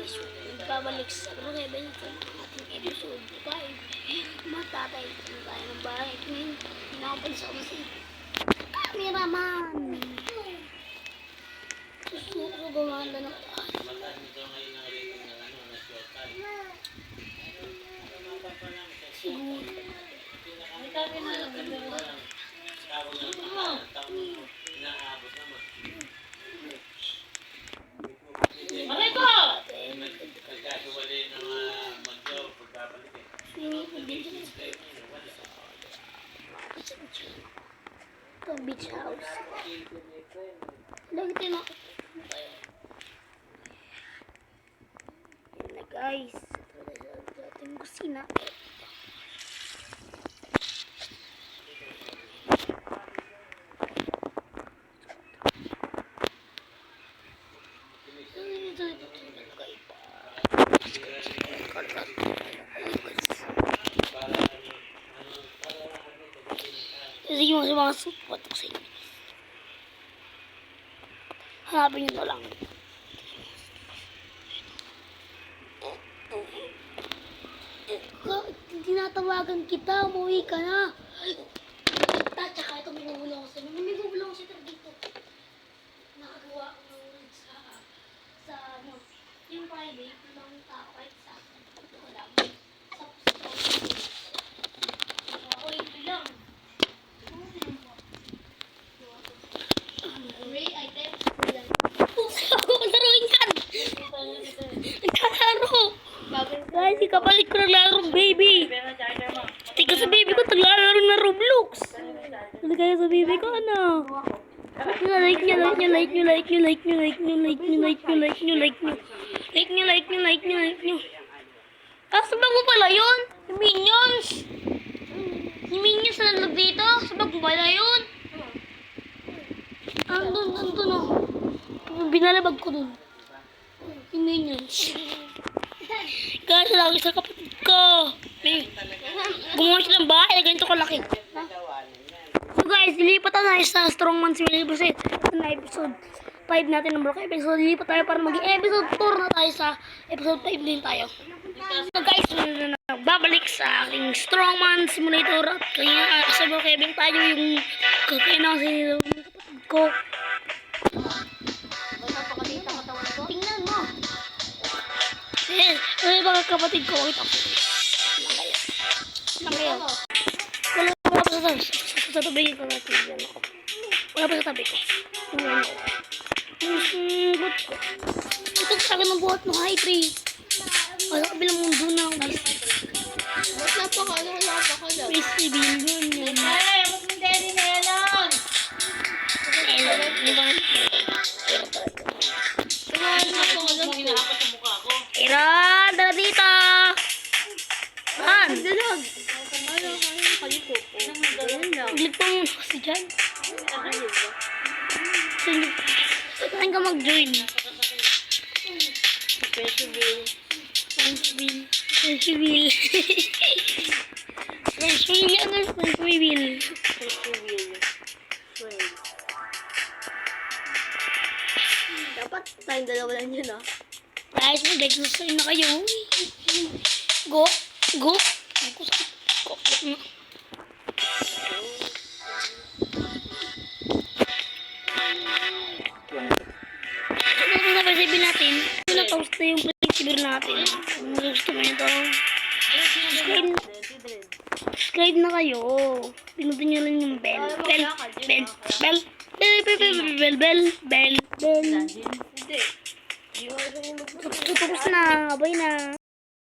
guys, babalik sa Brookhaven sa ating episode 5. Matatay tayo ng bahay. Ngayon, pinakapansa ko si cameraman. Susuko gumanda ng siguro. Malay ko! Ito, beach house. Lagi tayo yan na guys. Ito na ating kusina. Sige mo sa mga support ko sa inyo. Hanapin nyo na lang. Tinatawagan kita, umuwi ka na. Tsaka ito may gugulong ko sa inyo. May gugulong ko sa inyo dito. Nakagawa ko ng sa ano, yung private, ng tao kahit sa akin. Ito ko lang. Ako ito lang. Ray item. Ako laruin yan. Naglalaro. Guys, ikapalit ko naglalaro baby. Tika sa baby ko, naglalaro na Roblox. Ano kaya sa baby ko, ano? Like nyo. Sabag mo pala yun? Yung Minions. Yung Minions na nalag dito. Sabag mo pala yun? Andun o. Binalabag ko dun. Yung Minions. Guys, lagi sa kapatid ko. Gumawa siya ng bahay na ganito kalaki. So guys, lilipat tayo sa Strongman Simulator. Ito na episode 5 natin ng Brookhaven. So lilipat tayo para maging episode 4 na tayo sa episode 5 din tayo. So guys, babalik sa aking Strongman Simulator. At kaya sa Brookhaven tayo yung kakinasin ng kapatid ko. Tingnan mo. Ano yung mga kapatid ko? Wait ako. Wala pa sa tabi ko natin. Wala pa sa tabi ko. Buhat ko. Ito sa akin ng buhat ng high tree. Wala kabilang mundo na ako guys. Wala pa ka lang. Please, ibigin yun. Ay, abot mo daddy na yan lang. Iran, dala dito! Man! Dalag. Ano kaliko po? Glit mo muna kasi dyan. Saan ka mag-join? Special bill. French bill. Yan ang French bill. Dapat tayong dalawa lang yun, ah. Guys, mag-exercise na kayo. Go. Go. Ito na pa-sabi natin. Ito na post na yung pag-sibir natin. Kung gusto mo ito. Subscribe na kayo. Pinutin nyo lang yung bell. Bell. Hindi. Tapos na. Abay na.